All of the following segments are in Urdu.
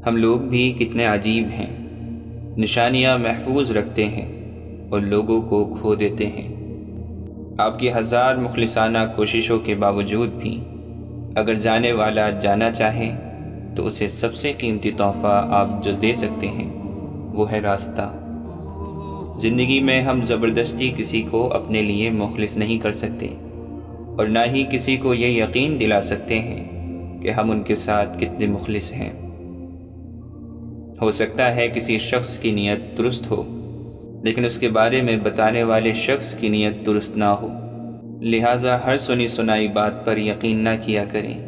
ہم لوگ بھی کتنے عجیب ہیں، نشانیاں محفوظ رکھتے ہیں اور لوگوں کو کھو دیتے ہیں۔ آپ کی ہزار مخلصانہ کوششوں کے باوجود بھی اگر جانے والا جانا چاہے تو اسے سب سے قیمتی تحفہ آپ جو دے سکتے ہیں وہ ہے راستہ۔ زندگی میں ہم زبردستی کسی کو اپنے لیے مخلص نہیں کر سکتے، اور نہ ہی کسی کو یہ یقین دلا سکتے ہیں کہ ہم ان کے ساتھ کتنے مخلص ہیں۔ ہو سکتا ہے کسی شخص کی نیت درست ہو، لیکن اس کے بارے میں بتانے والے شخص کی نیت درست نہ ہو، لہٰذا ہر سنی سنائی بات پر یقین نہ کیا کریں۔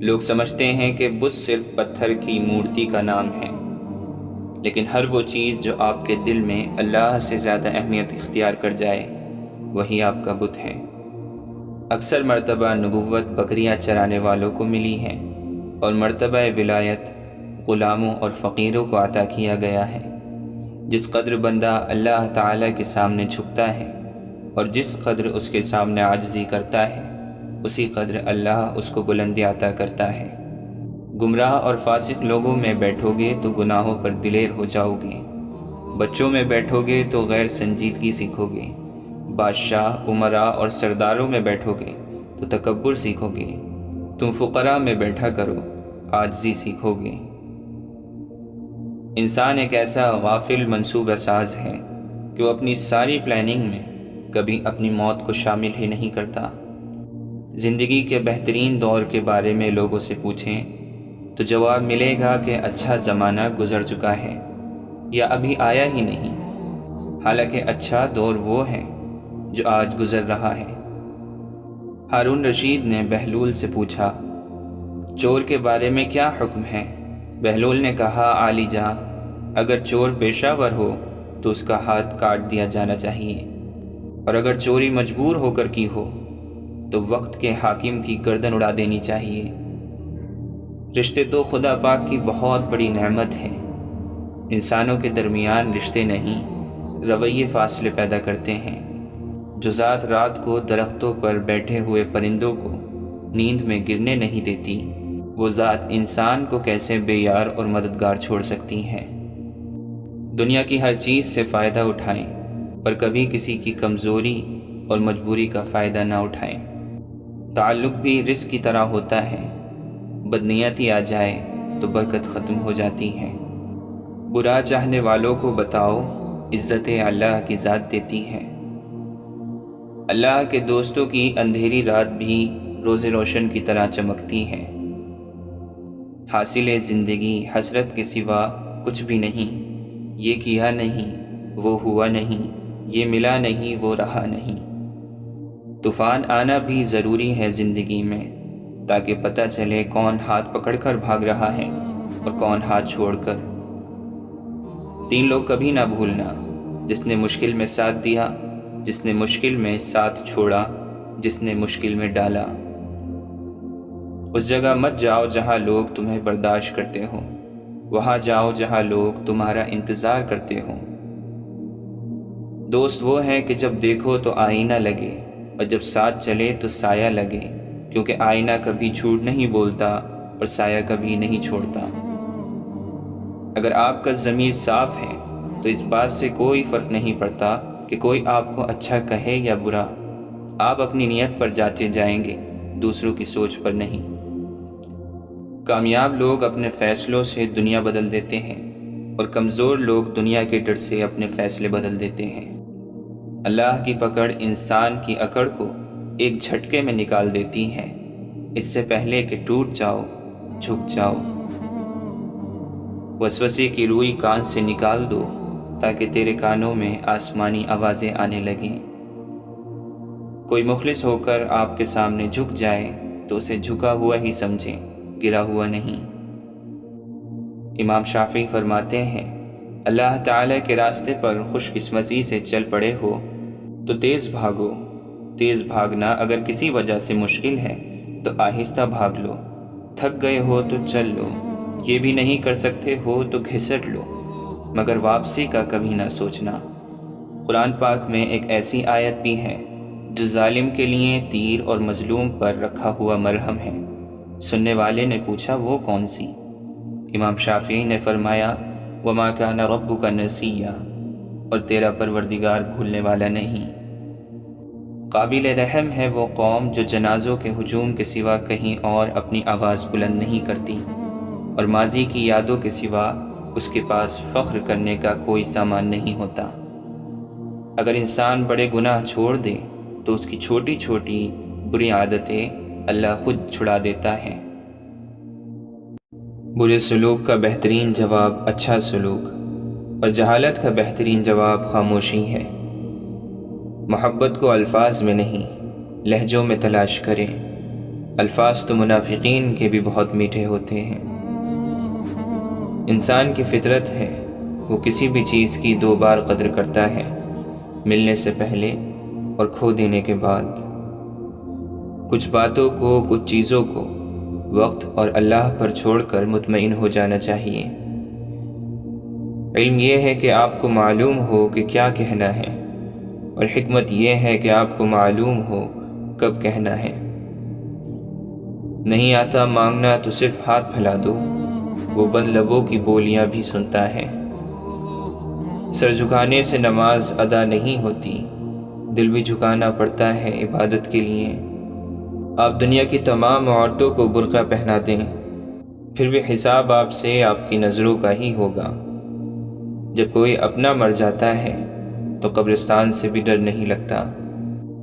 لوگ سمجھتے ہیں کہ بت صرف پتھر کی مورتی کا نام ہے، لیکن ہر وہ چیز جو آپ کے دل میں اللہ سے زیادہ اہمیت اختیار کر جائے وہی آپ کا بت ہے۔ اکثر مرتبہ نبوت بکریاں چرانے والوں کو ملی ہے، اور مرتبہ ولایت غلاموں اور فقیروں کو عطا کیا گیا ہے۔ جس قدر بندہ اللہ تعالیٰ کے سامنے جھکتا ہے اور جس قدر اس کے سامنے عاجزی کرتا ہے، اسی قدر اللہ اس کو بلندی عطا کرتا ہے۔ گمراہ اور فاسق لوگوں میں بیٹھو گے تو گناہوں پر دلیر ہو جاؤ گے، بچوں میں بیٹھو گے تو غیر سنجیدگی سیکھو گے، بادشاہ، امراء اور سرداروں میں بیٹھو گے تو تکبر سیکھو گے، تم فقراء میں بیٹھا کرو، عاجزی سیکھو گے۔ انسان ایک ایسا غافل منصوبہ ساز ہے کہ وہ اپنی ساری پلاننگ میں کبھی اپنی موت کو شامل ہی نہیں کرتا۔ زندگی کے بہترین دور کے بارے میں لوگوں سے پوچھیں تو جواب ملے گا کہ اچھا زمانہ گزر چکا ہے یا ابھی آیا ہی نہیں، حالانکہ اچھا دور وہ ہے جو آج گزر رہا ہے۔ ہارون رشید نے بہلول سے پوچھا، چور کے بارے میں کیا حکم ہے؟ بہلول نے کہا، عالی جاں، اگر چور پیشہ ور ہو تو اس کا ہاتھ کاٹ دیا جانا چاہیے، اور اگر چوری مجبور ہو کر کی ہو تو وقت کے حاکم کی گردن اڑا دینی چاہیے۔ رشتے تو خدا پاک کی بہت بڑی نعمت ہیں۔ انسانوں کے درمیان رشتے نہیں، رویے فاصلے پیدا کرتے ہیں۔ جو ذات رات کو درختوں پر بیٹھے ہوئے پرندوں کو نیند میں گرنے نہیں دیتی، وہ ذات انسان کو کیسے بے یار اور مددگار چھوڑ سکتی ہے۔ دنیا کی ہر چیز سے فائدہ اٹھائیں، پر کبھی کسی کی کمزوری اور مجبوری کا فائدہ نہ اٹھائیں۔ تعلق بھی رزق کی طرح ہوتا ہے، بدنیتی آ جائے تو برکت ختم ہو جاتی ہے۔ برا چاہنے والوں کو بتاؤ، عزت اللہ کی ذات دیتی ہے۔ اللہ کے دوستوں کی اندھیری رات بھی روز روشن کی طرح چمکتی ہے۔ حاصل زندگی حسرت کے سوا کچھ بھی نہیں، یہ کیا نہیں، وہ ہوا نہیں، یہ ملا نہیں، وہ رہا نہیں۔ طوفان آنا بھی ضروری ہے زندگی میں، تاکہ پتہ چلے کون ہاتھ پکڑ کر بھاگ رہا ہے اور کون ہاتھ چھوڑ کر۔ 3 لوگ کبھی نہ بھولنا، جس نے مشکل میں ساتھ دیا، جس نے مشکل میں ساتھ چھوڑا، جس نے مشکل میں ڈالا۔ اس جگہ مت جاؤ جہاں لوگ تمہیں برداشت کرتے ہوں، وہاں جاؤ جہاں لوگ تمہارا انتظار کرتے ہوں۔ دوست وہ ہیں کہ جب دیکھو تو آئینہ لگے، اور جب ساتھ چلے تو سایہ لگے، کیونکہ آئینہ کبھی جھوٹ نہیں بولتا اور سایہ کبھی نہیں چھوڑتا۔ اگر آپ کا ضمیر صاف ہے تو اس بات سے کوئی فرق نہیں پڑتا کہ کوئی آپ کو اچھا کہے یا برا، آپ اپنی نیت پر جاتے جائیں گے، دوسروں کی سوچ پر نہیں۔ کامیاب لوگ اپنے فیصلوں سے دنیا بدل دیتے ہیں، اور کمزور لوگ دنیا کے ڈر سے اپنے فیصلے بدل دیتے ہیں۔ اللہ کی پکڑ انسان کی اکڑ کو ایک جھٹکے میں نکال دیتی ہے، اس سے پہلے کہ ٹوٹ جاؤ، جھک جاؤ۔ وسوسے کی روئی کان سے نکال دو تاکہ تیرے کانوں میں آسمانی آوازیں آنے لگیں۔ کوئی مخلص ہو کر آپ کے سامنے جھک جائے تو اسے جھکا ہوا ہی سمجھیں، گرا ہوا نہیں۔ امام شافعی فرماتے ہیں، اللہ تعالیٰ کے راستے پر خوش قسمتی سے چل پڑے ہو تو تیز بھاگو۔ تیز بھاگنا اگر کسی وجہ سے مشکل ہے تو آہستہ بھاگ لو۔ تھک گئے ہو تو چل لو، یہ بھی نہیں کر سکتے ہو تو گھسٹ لو، مگر واپسی کا کبھی نہ سوچنا۔ قرآن پاک میں ایک ایسی آیت بھی ہے جو ظالم کے لیے تیر اور مظلوم پر رکھا ہوا مرہم ہے۔ سننے والے نے پوچھا، وہ کون سی؟ امام شافعی نے فرمایا وما کان ربک نسیا، اور تیرا پروردگار بھولنے والا نہیں۔ قابل رحم ہے وہ قوم جو جنازوں کے ہجوم کے سوا کہیں اور اپنی آواز بلند نہیں کرتی، اور ماضی کی یادوں کے سوا اس کے پاس فخر کرنے کا کوئی سامان نہیں ہوتا۔ اگر انسان بڑے گناہ چھوڑ دے تو اس کی چھوٹی چھوٹی بری عادتیں اللہ خود چھڑا دیتا ہے۔ برے سلوک کا بہترین جواب اچھا سلوک، اور جہالت کا بہترین جواب خاموشی ہے۔ محبت کو الفاظ میں نہیں لہجوں میں تلاش کریں، الفاظ تو منافقین کے بھی بہت میٹھے ہوتے ہیں۔ انسان کی فطرت ہے وہ کسی بھی چیز کی 2 بار قدر کرتا ہے، ملنے سے پہلے اور کھو دینے کے بعد۔ کچھ باتوں کو، کچھ چیزوں کو وقت اور اللہ پر چھوڑ کر مطمئن ہو جانا چاہیے۔ علم یہ ہے کہ آپ کو معلوم ہو کہ کیا کہنا ہے، اور حکمت یہ ہے کہ آپ کو معلوم ہو کب کہنا ہے۔ نہیں آتا مانگنا تو صرف ہاتھ پھیلا دو، وہ بند لبوں کی بولیاں بھی سنتا ہے۔ سر جھکانے سے نماز ادا نہیں ہوتی، دل بھی جھکانا پڑتا ہے عبادت کے لیے۔ آپ دنیا کی تمام عورتوں کو برقع پہنا دیں، پھر بھی حساب آپ سے آپ کی نظروں کا ہی ہوگا۔ جب کوئی اپنا مر جاتا ہے تو قبرستان سے بھی ڈر نہیں لگتا۔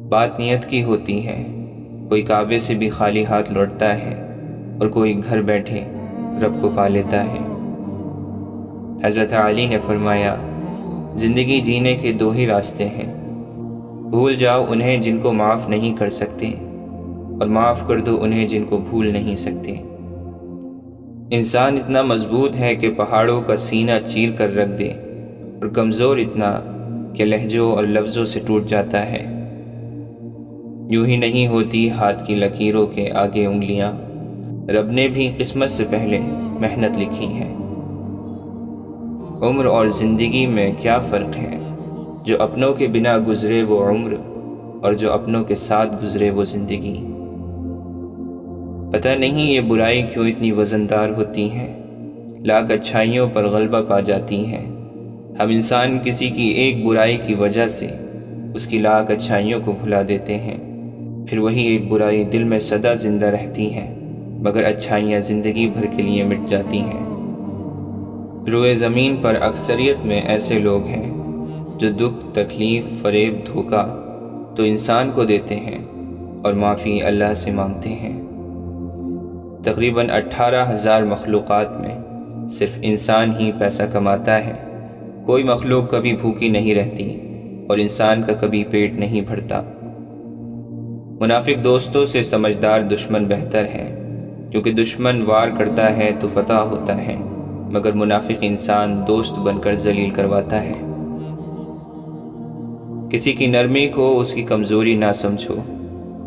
بات نیت کی ہوتی ہے، کوئی کعبے سے بھی خالی ہاتھ لوٹتا ہے، اور کوئی گھر بیٹھے رب کو پا لیتا ہے۔ حضرت علی نے فرمایا زندگی جینے کے 2 ہی راستے ہیں، بھول جاؤ انہیں جن کو معاف نہیں کر سکتے، اور معاف کر دو انہیں جن کو بھول نہیں سکتے۔ انسان اتنا مضبوط ہے کہ پہاڑوں کا سینہ چیر کر رکھ دے، اور کمزور اتنا کہ لہجوں اور لفظوں سے ٹوٹ جاتا ہے۔ یوں ہی نہیں ہوتی ہاتھ کی لکیروں کے آگے انگلیاں، رب نے بھی قسمت سے پہلے محنت لکھی ہے۔ عمر اور زندگی میں کیا فرق ہے؟ جو اپنوں کے بنا گزرے وہ عمر، اور جو اپنوں کے ساتھ گزرے وہ زندگی۔ پتہ نہیں یہ برائی کیوں اتنی وزندار ہوتی ہے، لاکھ اچھائیوں پر غلبہ پا جاتی ہے۔ ہم انسان کسی کی ایک برائی کی وجہ سے اس کی لاکھ اچھائیوں کو بھلا دیتے ہیں، پھر وہی ایک برائی دل میں سدا زندہ رہتی ہے، مگر اچھائیاں زندگی بھر کے لیے مٹ جاتی ہیں۔ روئے زمین پر اکثریت میں ایسے لوگ ہیں جو دکھ، تکلیف، فریب، دھوکہ تو انسان کو دیتے ہیں اور معافی اللہ سے مانگتے ہیں۔ تقریباً 18,000 مخلوقات میں صرف انسان ہی پیسہ کماتا ہے۔ کوئی مخلوق کبھی بھوکی نہیں رہتی، اور انسان کا کبھی پیٹ نہیں بھرتا۔ منافق دوستوں سے سمجھدار دشمن بہتر ہے، کیونکہ دشمن وار کرتا ہے تو پتہ ہوتا ہے، مگر منافق انسان دوست بن کر ذلیل کرواتا ہے۔ کسی کی نرمی کو اس کی کمزوری نہ سمجھو،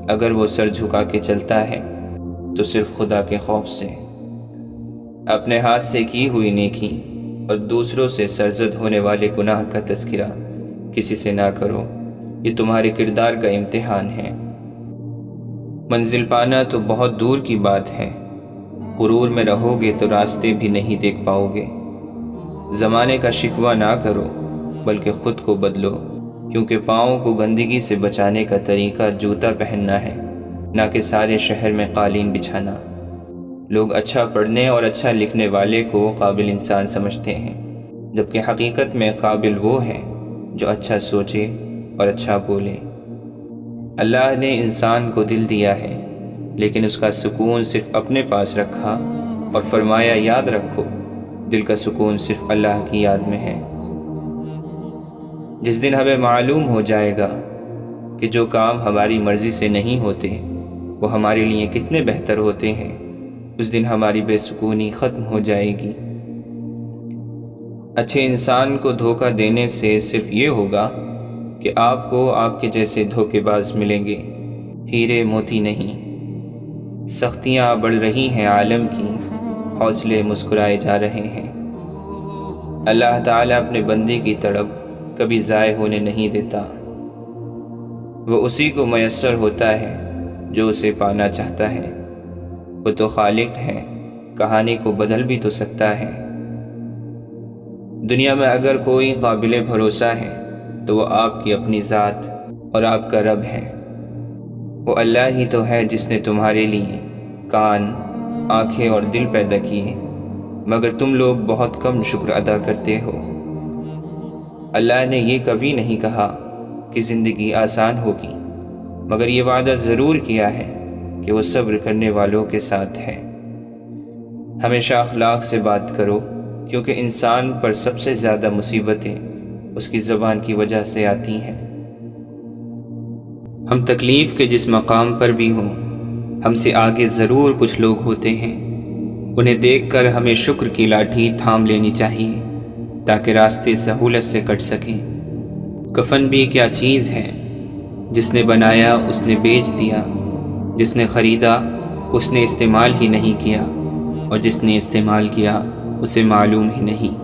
اگر وہ سر جھکا کے چلتا ہے تو صرف خدا کے خوف سے۔ اپنے ہاتھ سے کی ہوئی نیکی اور دوسروں سے سرزد ہونے والے گناہ کا تذکرہ کسی سے نہ کرو، یہ تمہارے کردار کا امتحان ہے۔ منزل پانا تو بہت دور کی بات ہے، غرور میں رہو گے تو راستے بھی نہیں دیکھ پاؤ گے۔ زمانے کا شکوہ نہ کرو بلکہ خود کو بدلو، کیونکہ پاؤں کو گندگی سے بچانے کا طریقہ جوتا پہننا ہے، نہ کہ سارے شہر میں قالین بچھانا۔ لوگ اچھا پڑھنے اور اچھا لکھنے والے کو قابل انسان سمجھتے ہیں، جبکہ حقیقت میں قابل وہ ہے جو اچھا سوچے اور اچھا بولے۔ اللہ نے انسان کو دل دیا ہے، لیکن اس کا سکون صرف اپنے پاس رکھا اور فرمایا یاد رکھو دل کا سکون صرف اللہ کی یاد میں ہے۔ جس دن ہمیں معلوم ہو جائے گا کہ جو کام ہماری مرضی سے نہیں ہوتے وہ ہمارے لیے کتنے بہتر ہوتے ہیں، اس دن ہماری بے سکونی ختم ہو جائے گی۔ اچھے انسان کو دھوکہ دینے سے صرف یہ ہوگا کہ آپ کو آپ کے جیسے دھوکے باز ملیں گے، ہیرے موتی نہیں۔ سختیاں بڑھ رہی ہیں عالم کی، حوصلے مسکرائے جا رہے ہیں۔ اللہ تعالیٰ اپنے بندے کی تڑپ کبھی ضائع ہونے نہیں دیتا، وہ اسی کو میسر ہوتا ہے جو اسے پانا چاہتا ہے۔ وہ تو خالق ہے کہانی کو بدل بھی تو سکتا ہے۔ دنیا میں اگر کوئی قابل بھروسہ ہے تو وہ آپ کی اپنی ذات اور آپ کا رب ہے۔ وہ اللہ ہی تو ہے جس نے تمہارے لیے کان، آنکھیں اور دل پیدا کیے، مگر تم لوگ بہت کم شکر ادا کرتے ہو۔ اللہ نے یہ کبھی نہیں کہا کہ زندگی آسان ہوگی، مگر یہ وعدہ ضرور کیا ہے کہ وہ صبر کرنے والوں کے ساتھ ہے۔ ہمیشہ اخلاق سے بات کرو، کیونکہ انسان پر سب سے زیادہ مصیبتیں اس کی زبان کی وجہ سے آتی ہیں۔ ہم تکلیف کے جس مقام پر بھی ہوں، ہم سے آگے ضرور کچھ لوگ ہوتے ہیں۔ انہیں دیکھ کر ہمیں شکر کی لاٹھی تھام لینی چاہیے تاکہ راستے سہولت سے کٹ سکیں۔ کفن بھی کیا چیز ہے، جس نے بنایا اس نے بیچ دیا، جس نے خریدا اس نے استعمال ہی نہیں کیا، اور جس نے استعمال کیا اسے معلوم ہی نہیں۔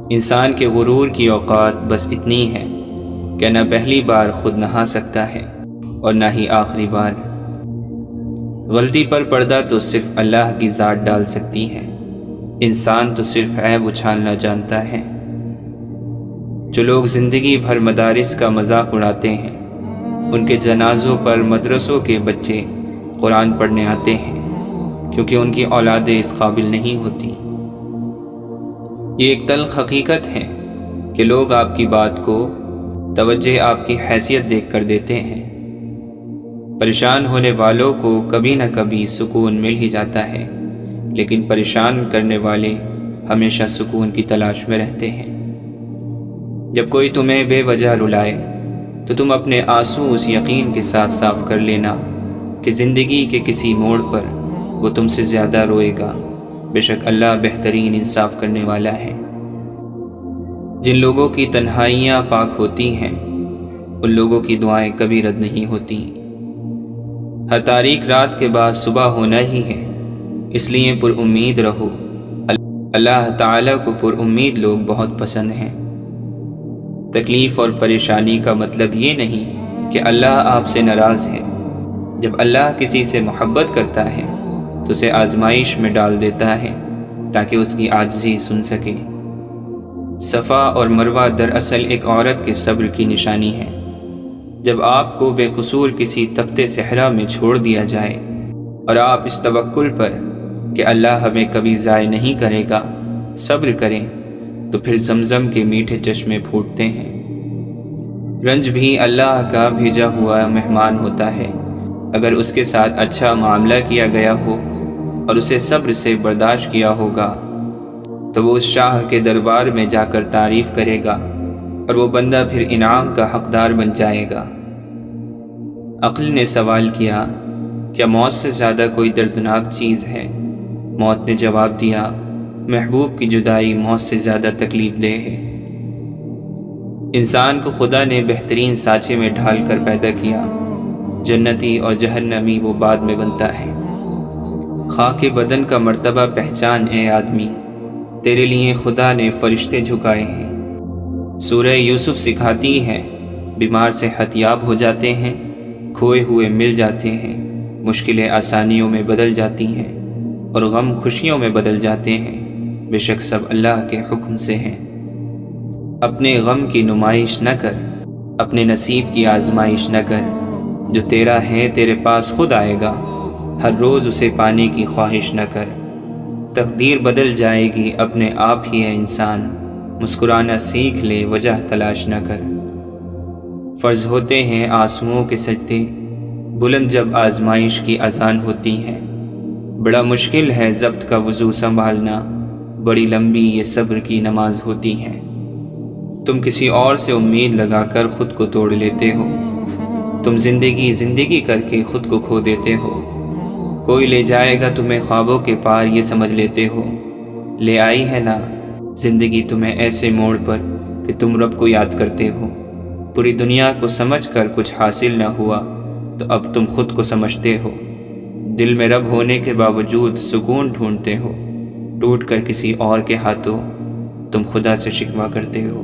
انسان کے غرور کی اوقات بس اتنی ہے کہ نہ پہلی بار خود نہا سکتا ہے اور نہ ہی آخری بار۔ غلطی پر پردہ تو صرف اللہ کی ذات ڈال سکتی ہے، انسان تو صرف عیب اچھالنا جانتا ہے۔ جو لوگ زندگی بھر مدارس کا مذاق اڑاتے ہیں، ان کے جنازوں پر مدرسوں کے بچے قرآن پڑھنے آتے ہیں، کیونکہ ان کی اولادیں اس قابل نہیں ہوتی۔ یہ ایک تلخ حقیقت ہے کہ لوگ آپ کی بات کو توجہ آپ کی حیثیت دیکھ کر دیتے ہیں۔ پریشان ہونے والوں کو کبھی نہ کبھی سکون مل ہی جاتا ہے، لیکن پریشان کرنے والے ہمیشہ سکون کی تلاش میں رہتے ہیں۔ جب کوئی تمہیں بے وجہ رلائے تو تم اپنے آنسو اس یقین کے ساتھ صاف کر لینا کہ زندگی کے کسی موڑ پر وہ تم سے زیادہ روئے گا۔ بے شک اللہ بہترین انصاف کرنے والا ہے۔ جن لوگوں کی تنہائیاں پاک ہوتی ہیں، ان لوگوں کی دعائیں کبھی رد نہیں ہوتی۔ ہر تاریک رات کے بعد صبح ہونا ہی ہے، اس لیے پر امید رہو۔ اللہ تعالیٰ کو پر امید لوگ بہت پسند ہیں۔ تکلیف اور پریشانی کا مطلب یہ نہیں کہ اللہ آپ سے ناراض ہے۔ جب اللہ کسی سے محبت کرتا ہے تو اسے آزمائش میں ڈال دیتا ہے تاکہ اس کی عاجزی سن سکے۔ صفا اور مروہ دراصل ایک عورت کے صبر کی نشانی ہے۔ جب آپ کو بے قصور کسی تپتے صحرا میں چھوڑ دیا جائے اور آپ اس توکل پر کہ اللہ ہمیں کبھی ضائع نہیں کرے گا صبر کریں، تو پھر زمزم کے میٹھے چشمے پھوٹتے ہیں۔ رنج بھی اللہ کا بھیجا ہوا مہمان ہوتا ہے۔ اگر اس کے ساتھ اچھا معاملہ کیا گیا ہو اور اسے صبر سے برداشت کیا ہوگا تو وہ اس شاہ کے دربار میں جا کر تعریف کرے گا اور وہ بندہ پھر انعام کا حقدار بن جائے گا۔ عقل نے سوال کیا، کیا موت سے زیادہ کوئی دردناک چیز ہے؟ موت نے جواب دیا، محبوب کی جدائی موت سے زیادہ تکلیف دہ ہے۔ انسان کو خدا نے بہترین سانچے میں ڈھال کر پیدا کیا، جنتی اور جہنمی وہ بعد میں بنتا ہے۔ خاک بدن کا مرتبہ پہچان اے آدمی، تیرے لیے خدا نے فرشتے جھکائے ہیں۔ سورہ یوسف سکھاتی ہے، بیمار صحت یاب ہو جاتے ہیں، کھوئے ہوئے مل جاتے ہیں، مشکلیں آسانیوں میں بدل جاتی ہیں اور غم خوشیوں میں بدل جاتے ہیں۔ بے شک سب اللہ کے حکم سے ہیں۔ اپنے غم کی نمائش نہ کر، اپنے نصیب کی آزمائش نہ کر۔ جو تیرا ہے تیرے پاس خود آئے گا، ہر روز اسے پانے کی خواہش نہ کر۔ تقدیر بدل جائے گی، اپنے آپ ہی ہے انسان، مسکرانا سیکھ لے، وجہ تلاش نہ کر۔ فرض ہوتے ہیں آنسوؤں کے سجدے، بلند جب آزمائش کی اذان ہوتی ہے۔ بڑا مشکل ہے ضبط کا وضو سنبھالنا، بڑی لمبی یہ صبر کی نماز ہوتی ہے۔ تم کسی اور سے امید لگا کر خود کو توڑ لیتے ہو، تم زندگی کر کے خود کو کھو دیتے ہو۔ کوئی لے جائے گا تمہیں خوابوں کے پار، یہ سمجھ لیتے ہو۔ لے آئی ہے نا زندگی تمہیں ایسے موڑ پر کہ تم رب کو یاد کرتے ہو۔ پوری دنیا کو سمجھ کر کچھ حاصل نہ ہوا تو اب تم خود کو سمجھتے ہو۔ دل میں رب ہونے کے باوجود سکون ڈھونڈتے ہو، ٹوٹ کر کسی اور کے ہاتھوں تم خدا سے شکوہ کرتے ہو۔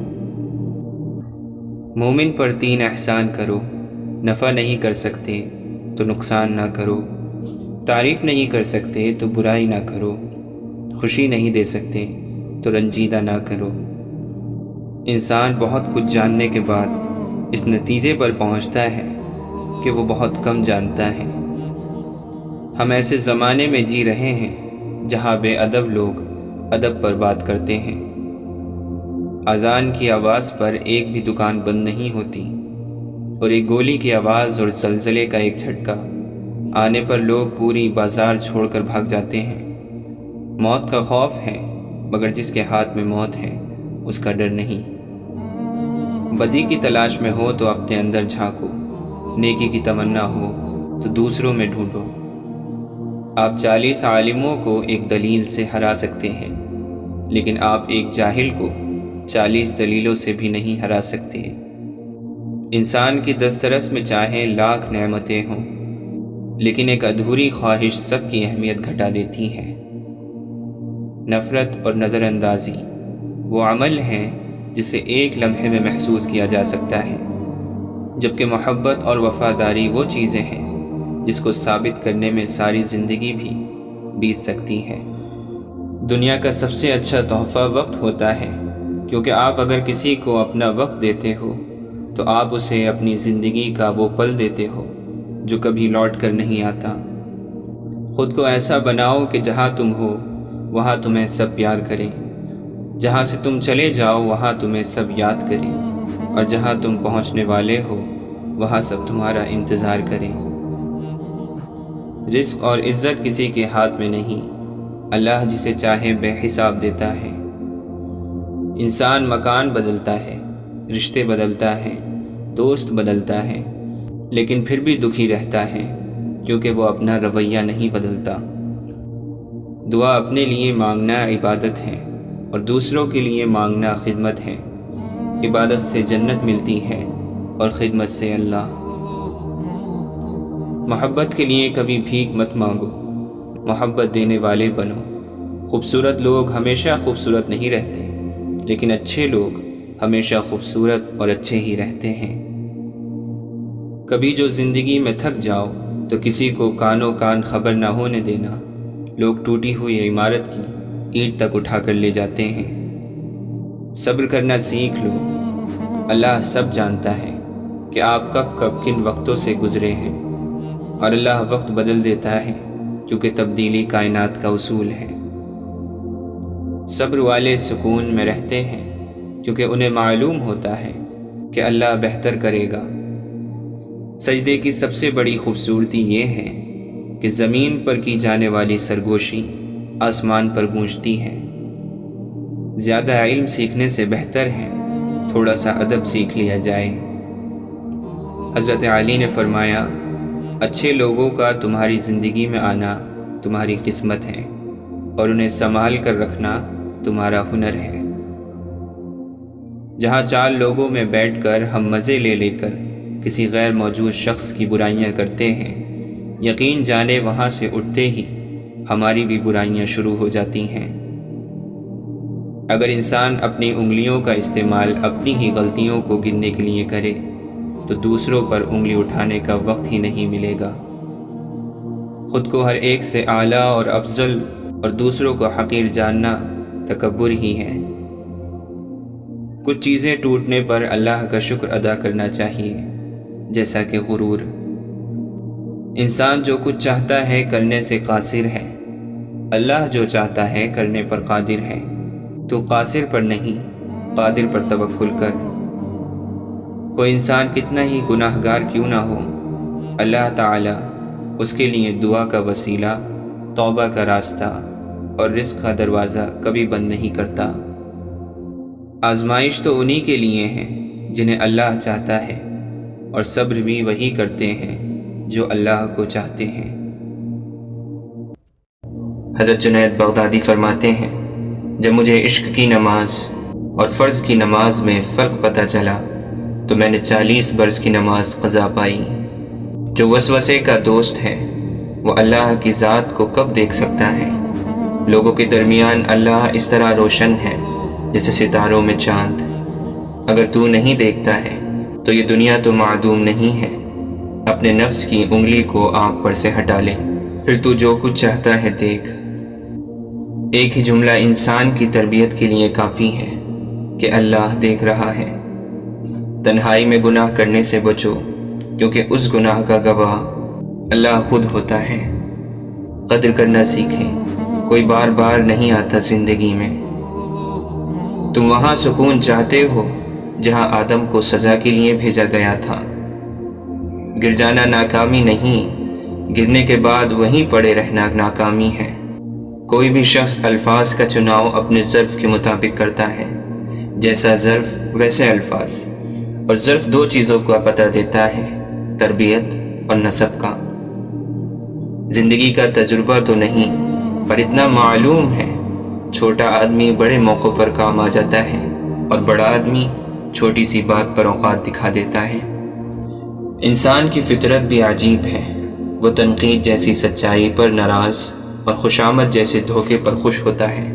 مومن پر 3 احسان کرو، نفع نہیں کر سکتے تو نقصان نہ کرو، تعریف نہیں کر سکتے تو برائی نہ کرو، خوشی نہیں دے سکتے تو رنجیدہ نہ کرو۔ انسان بہت کچھ جاننے کے بعد اس نتیجے پر پہنچتا ہے کہ وہ بہت کم جانتا ہے۔ ہم ایسے زمانے میں جی رہے ہیں جہاں بے ادب لوگ ادب پر بات کرتے ہیں۔ اذان کی آواز پر ایک بھی دکان بند نہیں ہوتی، اور ایک گولی کی آواز اور زلزلے کا ایک جھٹکا آنے پر لوگ پوری بازار چھوڑ کر بھاگ جاتے ہیں۔ موت کا خوف ہے، مگر جس کے ہاتھ میں موت ہے اس کا ڈر نہیں۔ بدی کی تلاش میں ہو تو اپنے اندر جھانکو، نیکی کی تمنا ہو تو دوسروں میں ڈھونڈو۔ آپ 40 عالموں کو ایک دلیل سے ہرا سکتے ہیں، لیکن آپ ایک جاہل کو 40 دلیلوں سے بھی نہیں ہرا سکتے۔ انسان کی دسترس میں چاہے لاکھ نعمتیں ہوں، لیکن ایک ادھوری خواہش سب کی اہمیت گھٹا دیتی ہے۔ نفرت اور نظر اندازی وہ عمل ہیں جسے ایک لمحے میں محسوس کیا جا سکتا ہے، جبکہ محبت اور وفاداری وہ چیزیں ہیں جس کو ثابت کرنے میں ساری زندگی بھی بیت سکتی ہے۔ دنیا کا سب سے اچھا تحفہ وقت ہوتا ہے، کیونکہ آپ اگر کسی کو اپنا وقت دیتے ہو تو آپ اسے اپنی زندگی کا وہ پل دیتے ہو جو کبھی لوٹ کر نہیں آتا۔ خود کو ایسا بناؤ کہ جہاں تم ہو وہاں تمہیں سب پیار کریں، جہاں سے تم چلے جاؤ وہاں تمہیں سب یاد کریں، اور جہاں تم پہنچنے والے ہو وہاں سب تمہارا انتظار کریں۔ رزق اور عزت کسی کے ہاتھ میں نہیں، اللہ جسے چاہے بے حساب دیتا ہے۔ انسان مکان بدلتا ہے، رشتے بدلتا ہے، دوست بدلتا ہے، لیکن پھر بھی دکھی رہتا ہے کیونکہ وہ اپنا رویہ نہیں بدلتا۔ دعا اپنے لیے مانگنا عبادت ہے اور دوسروں کے لیے مانگنا خدمت ہے۔ عبادت سے جنت ملتی ہے اور خدمت سے اللہ۔ محبت کے لیے کبھی بھیک مت مانگو، محبت دینے والے بنو۔ خوبصورت لوگ ہمیشہ خوبصورت نہیں رہتے، لیکن اچھے لوگ ہمیشہ خوبصورت اور اچھے ہی رہتے ہیں۔ کبھی جو زندگی میں تھک جاؤ تو کسی کو کانوں کان خبر نہ ہونے دینا۔ لوگ ٹوٹی ہوئی عمارت کی اینٹ تک اٹھا کر لے جاتے ہیں۔ صبر کرنا سیکھ لو، اللہ سب جانتا ہے کہ آپ کب کب کن وقتوں سے گزرے ہیں، اور اللہ وقت بدل دیتا ہے کیونکہ تبدیلی کائنات کا اصول ہے۔ صبر والے سکون میں رہتے ہیں کیونکہ انہیں معلوم ہوتا ہے کہ اللہ بہتر کرے گا۔ سجدے کی سب سے بڑی خوبصورتی یہ ہے کہ زمین پر کی جانے والی سرگوشی آسمان پر گونجتی ہے۔ زیادہ علم سیکھنے سے بہتر ہے تھوڑا سا ادب سیکھ لیا جائے۔ حضرت علی نے فرمایا، اچھے لوگوں کا تمہاری زندگی میں آنا تمہاری قسمت ہے، اور انہیں سنبھال کر رکھنا تمہارا ہنر ہے۔ جہاں 4 لوگوں میں بیٹھ کر ہم مزے لے لے کر کسی غیر موجود شخص کی برائیاں کرتے ہیں، یقین جانے وہاں سے اٹھتے ہی ہماری بھی برائیاں شروع ہو جاتی ہیں۔ اگر انسان اپنی انگلیوں کا استعمال اپنی ہی غلطیوں کو گننے کے لیے کرے تو دوسروں پر انگلی اٹھانے کا وقت ہی نہیں ملے گا۔ خود کو ہر ایک سے اعلیٰ اور افضل اور دوسروں کو حقیر جاننا تکبر ہی ہے۔ کچھ چیزیں ٹوٹنے پر اللہ کا شکر ادا کرنا چاہیے، جیسا کہ غرور۔ انسان جو کچھ چاہتا ہے کرنے سے قاصر ہے، اللہ جو چاہتا ہے کرنے پر قادر ہے۔ تو قاصر پر نہیں، قادر پر توکل کر۔ کوئی انسان کتنا ہی گناہگار کیوں نہ ہو، اللہ تعالی اس کے لیے دعا کا وسیلہ، توبہ کا راستہ اور رزق کا دروازہ کبھی بند نہیں کرتا۔ آزمائش تو انہی کے لیے ہے جنہیں اللہ چاہتا ہے، اور صبر بھی وہی کرتے ہیں جو اللہ کو چاہتے ہیں۔ حضرت جنید بغدادی فرماتے ہیں، جب مجھے عشق کی نماز اور فرض کی نماز میں فرق پتہ چلا تو میں نے 40 برس کی نماز قضا پائی۔ جو وسوسے کا دوست ہے وہ اللہ کی ذات کو کب دیکھ سکتا ہے؟ لوگوں کے درمیان اللہ اس طرح روشن ہے جیسے ستاروں میں چاند۔ اگر تو نہیں دیکھتا ہے تو یہ دنیا تو معدوم نہیں ہے۔ اپنے نفس کی انگلی کو آنکھ پر سے ہٹا لے، پھر تو جو کچھ چاہتا ہے دیکھ۔ ایک ہی جملہ انسان کی تربیت کے لیے کافی ہے کہ اللہ دیکھ رہا ہے۔ تنہائی میں گناہ کرنے سے بچو، کیونکہ اس گناہ کا گواہ اللہ خود ہوتا ہے۔ قدر کرنا سیکھیں، کوئی بار بار نہیں آتا زندگی میں۔ تم وہاں سکون چاہتے ہو جہاں آدم کو سزا کے لیے بھیجا گیا تھا۔ گر جانا ناکامی نہیں، گرنے کے بعد وہیں پڑے رہنا ناکامی ہے۔ کوئی بھی شخص الفاظ کا چناؤ اپنے ظرف کے مطابق کرتا ہے، جیسا ظرف ویسے الفاظ، اور ظرف دو چیزوں کا پتہ دیتا ہے، تربیت اور نسب کا۔ زندگی کا تجربہ تو نہیں، پر اتنا معلوم ہے، چھوٹا آدمی بڑے موقعوں پر کام آ جاتا ہے اور بڑا آدمی چھوٹی سی بات پر اوقات دکھا دیتا ہے۔ انسان کی فطرت بھی عجیب ہے، وہ تنقید جیسی سچائی پر ناراض اور خوشامد جیسے دھوکے پر خوش ہوتا ہے۔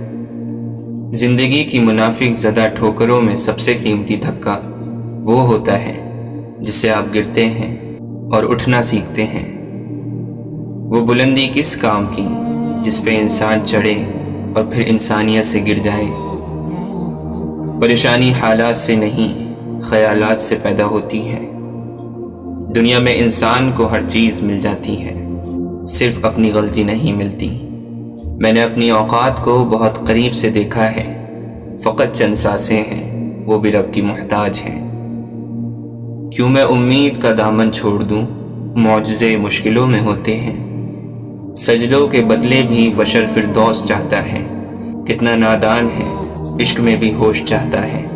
زندگی کی منافق زدہ ٹھوکروں میں سب سے قیمتی دھکا وہ ہوتا ہے جس سے آپ گرتے ہیں اور اٹھنا سیکھتے ہیں۔ وہ بلندی کس کام کی جس پہ انسان چڑھے اور پھر انسانیت سے گر جائے۔ پریشانی حالات سے نہیں، خیالات سے پیدا ہوتی ہے۔ دنیا میں انسان کو ہر چیز مل جاتی ہے، صرف اپنی غلطی نہیں ملتی۔ میں نے اپنی اوقات کو بہت قریب سے دیکھا ہے، فقط چند سانسیں ہیں، وہ بھی رب کی محتاج ہیں۔ کیوں میں امید کا دامن چھوڑ دوں، معجزے مشکلوں میں ہوتے ہیں۔ سجدوں کے بدلے بھی بشر فردوس چاہتا ہے، کتنا نادان ہے، عشق میں بھی ہوش چاہتا ہے۔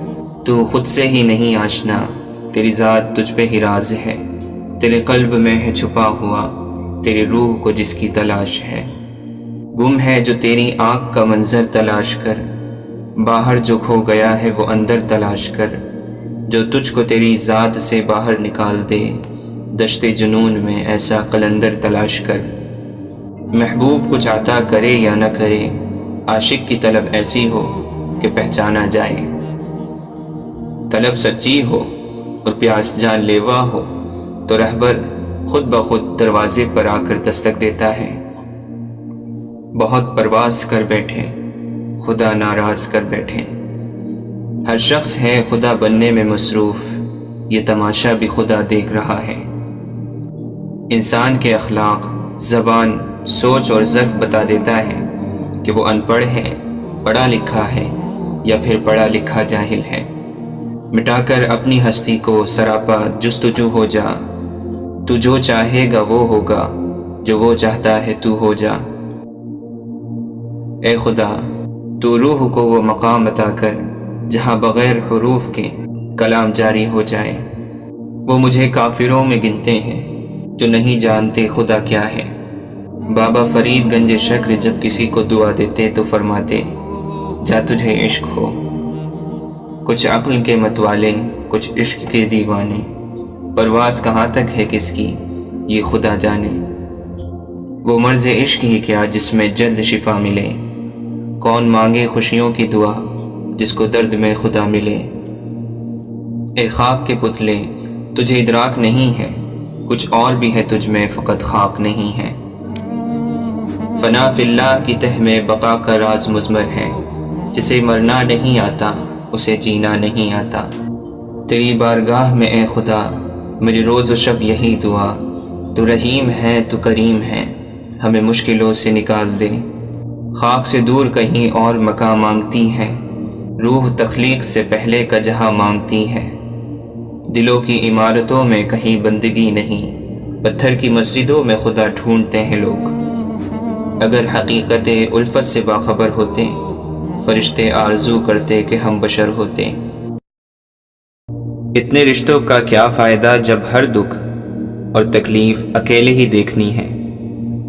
تو خود سے ہی نہیں آشنا، تیری ذات تجھ پہ ہی راز ہے، تیرے قلب میں ہے چھپا ہوا، تیری روح کو جس کی تلاش ہے۔ گم ہے جو تیری آنکھ کا منظر تلاش کر، باہر جو کھو گیا ہے وہ اندر تلاش کر، جو تجھ کو تیری ذات سے باہر نکال دے، دشت جنون میں ایسا قلندر تلاش کر۔ محبوب کچھ عطا کرے یا نہ کرے، عاشق کی طلب ایسی ہو کہ پہچانا جائے۔ طلب سچی ہو اور پیاس جان لیوا ہو تو رہبر خود بخود دروازے پر آ کر دستک دیتا ہے۔ بہت پرواز کر بیٹھے، خدا ناراض کر بیٹھے۔ ہر شخص ہے خدا بننے میں مصروف، یہ تماشا بھی خدا دیکھ رہا ہے۔ انسان کے اخلاق، زبان، سوچ اور ظرف بتا دیتا ہے کہ وہ ان پڑھ ہے، پڑھا لکھا ہے یا پھر پڑھا لکھا جاہل ہے۔ مٹا کر اپنی ہستی کو سراپا جستجو ہو جا، تو جو چاہے گا وہ ہوگا، جو وہ چاہتا ہے تو ہو جا۔ اے خدا، تو روح کو وہ مقام عطا کر جہاں بغیر حروف کے کلام جاری ہو جائے۔ وہ مجھے کافروں میں گنتے ہیں جو نہیں جانتے خدا کیا ہے۔ بابا فرید گنج شکر جب کسی کو دعا دیتے تو فرماتے، جا تجھے عشق ہو۔ کچھ عقل کے متوالے، کچھ عشق کے دیوانے، پرواز کہاں تک ہے کس کی یہ خدا جانے۔ وہ مرض عشق ہی کیا جس میں جلد شفا ملے، کون مانگے خوشیوں کی دعا جس کو درد میں خدا ملے۔ اے خاک کے پتلے، تجھے ادراک نہیں ہے، کچھ اور بھی ہے تجھ میں فقط خاک نہیں ہے۔ فنا فی اللہ کی تہ میں بقا کا راز مضمر ہے، جسے مرنا نہیں آتا اسے جینا نہیں آتا۔ تیری بارگاہ میں اے خدا میری روز و شب یہی دعا، تو رحیم ہے تو کریم ہے، ہمیں مشکلوں سے نکال دے۔ خاک سے دور کہیں اور مکان مانگتی ہے، روح تخلیق سے پہلے کا جہاں مانگتی ہے۔ دلوں کی عمارتوں میں کہیں بندگی نہیں، پتھر کی مسجدوں میں خدا ڈھونڈتے ہیں لوگ۔ اگر حقیقت الفت سے باخبر ہوتے، فرشتے آرزو کرتے کہ ہم بشر ہوتے۔ اتنے رشتوں کا کیا فائدہ جب ہر دکھ اور تکلیف اکیلے ہی دیکھنی ہے۔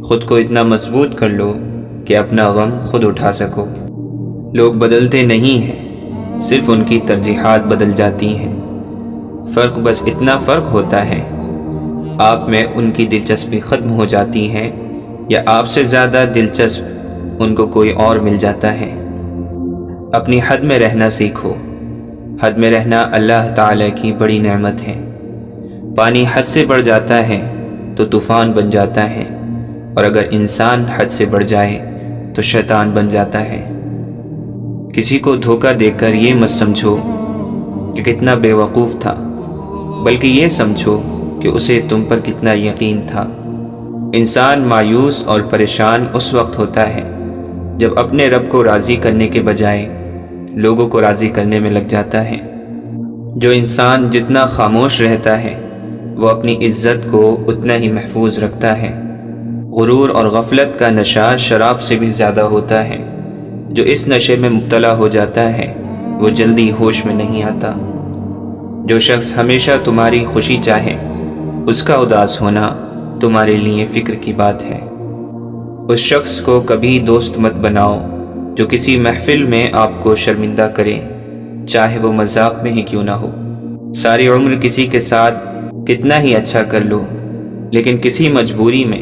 خود کو اتنا مضبوط کر لو کہ اپنا غم خود اٹھا سکو۔ لوگ بدلتے نہیں ہیں، صرف ان کی ترجیحات بدل جاتی ہیں۔ فرق بس اتنا فرق ہوتا ہے، آپ میں ان کی دلچسپی ختم ہو جاتی ہے یا آپ سے زیادہ دلچسپ ان کو کوئی اور مل جاتا ہے۔ اپنی حد میں رہنا سیکھو۔ حد میں رہنا اللہ تعالیٰ کی بڑی نعمت ہے۔ پانی حد سے بڑھ جاتا ہے تو طوفان بن جاتا ہے، اور اگر انسان حد سے بڑھ جائے تو شیطان بن جاتا ہے۔ کسی کو دھوکہ دے کر یہ مت سمجھو کہ کتنا بے وقوف تھا، بلکہ یہ سمجھو کہ اسے تم پر کتنا یقین تھا۔ انسان مایوس اور پریشان اس وقت ہوتا ہے جب اپنے رب کو راضی کرنے کے بجائے لوگوں کو راضی کرنے میں لگ جاتا ہے۔ جو انسان جتنا خاموش رہتا ہے وہ اپنی عزت کو اتنا ہی محفوظ رکھتا ہے۔ غرور اور غفلت کا نشہ شراب سے بھی زیادہ ہوتا ہے۔ جو اس نشے میں مبتلا ہو جاتا ہے وہ جلدی ہوش میں نہیں آتا۔ جو شخص ہمیشہ تمہاری خوشی چاہے، اس کا اداس ہونا تمہارے لیے فکر کی بات ہے۔ اس شخص کو کبھی دوست مت بناؤ جو کسی محفل میں آپ کو شرمندہ کرے، چاہے وہ مذاق میں ہی کیوں نہ ہو۔ ساری عمر کسی کے ساتھ کتنا ہی اچھا کر لو، لیکن کسی مجبوری میں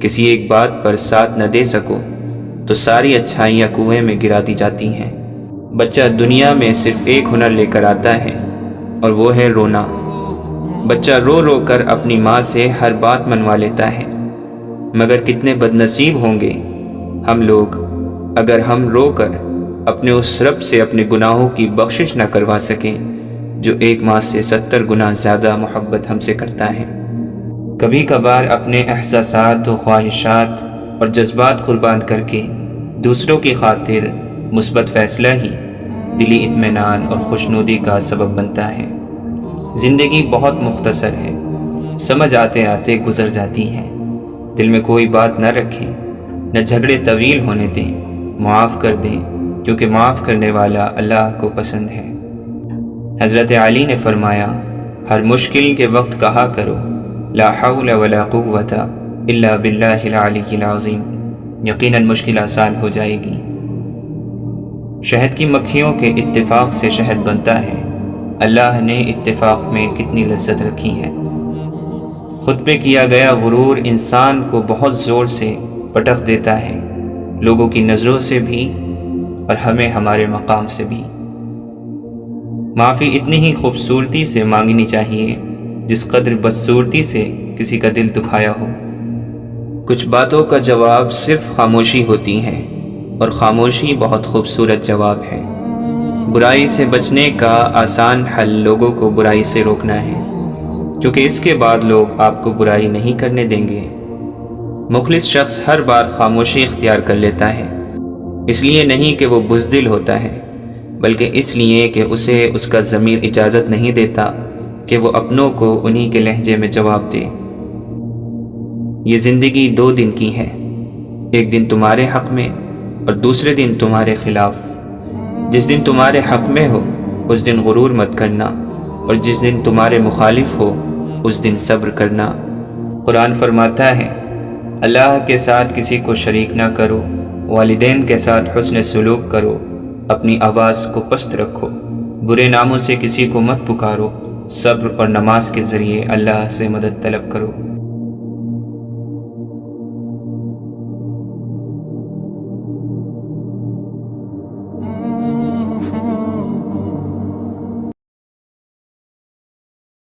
کسی ایک بات پر ساتھ نہ دے سکو تو ساری اچھائیاں کنویں میں گرا دی جاتی ہیں۔ بچہ دنیا میں صرف ایک ہنر لے کر آتا ہے اور وہ ہے رونا۔ بچہ رو رو کر اپنی ماں سے ہر بات منوا لیتا ہے، مگر کتنے بد نصیب ہوں گے ہم لوگ اگر ہم رو کر اپنے اس رب سے اپنے گناہوں کی بخشش نہ کروا سکیں جو ایک ماں سے 70 گنا زیادہ محبت ہم سے کرتا ہے۔ کبھی کبھار اپنے احساسات و خواہشات اور جذبات قربان کر کے دوسروں کی خاطر مثبت فیصلہ ہی دلی اطمینان اور خوشنودی کا سبب بنتا ہے۔ زندگی بہت مختصر ہے، سمجھ آتے آتے گزر جاتی ہے۔ دل میں کوئی بات نہ رکھیں، نہ جھگڑے طویل ہونے دیں، معاف کر دیں، کیونکہ معاف کرنے والا اللہ کو پسند ہے۔ حضرت علی نے فرمایا، ہر مشکل کے وقت کہا کرو لا حول ولا قوت الا باللہ العلی العظیم، یقیناً مشکل آسان ہو جائے گی۔ شہد کی مکھیوں کے اتفاق سے شہد بنتا ہے، اللہ نے اتفاق میں کتنی لذت رکھی ہے۔ خود پہ کیا گیا غرور انسان کو بہت زور سے پٹخ دیتا ہے، لوگوں کی نظروں سے بھی اور ہمیں ہمارے مقام سے بھی۔ معافی اتنی ہی خوبصورتی سے مانگنی چاہیے جس قدر بدصورتی سے کسی کا دل دکھایا ہو۔ کچھ باتوں کا جواب صرف خاموشی ہوتی ہے، اور خاموشی بہت خوبصورت جواب ہے۔ برائی سے بچنے کا آسان حل لوگوں کو برائی سے روکنا ہے، کیونکہ اس کے بعد لوگ آپ کو برائی نہیں کرنے دیں گے۔ مخلص شخص ہر بار خاموشی اختیار کر لیتا ہے، اس لیے نہیں کہ وہ بزدل ہوتا ہے، بلکہ اس لیے کہ اسے اس کا ضمیر اجازت نہیں دیتا کہ وہ اپنوں کو انہی کے لہجے میں جواب دے۔ یہ زندگی 2 دن کی ہے، ایک دن تمہارے حق میں اور دوسرے دن تمہارے خلاف۔ جس دن تمہارے حق میں ہو اس دن غرور مت کرنا، اور جس دن تمہارے مخالف ہو اس دن صبر کرنا۔ قرآن فرماتا ہے، اللہ کے ساتھ کسی کو شریک نہ کرو، والدین کے ساتھ حسن سلوک کرو، اپنی آواز کو پست رکھو، برے ناموں سے کسی کو مت پکارو، صبر اور نماز کے ذریعے اللہ سے مدد طلب کرو۔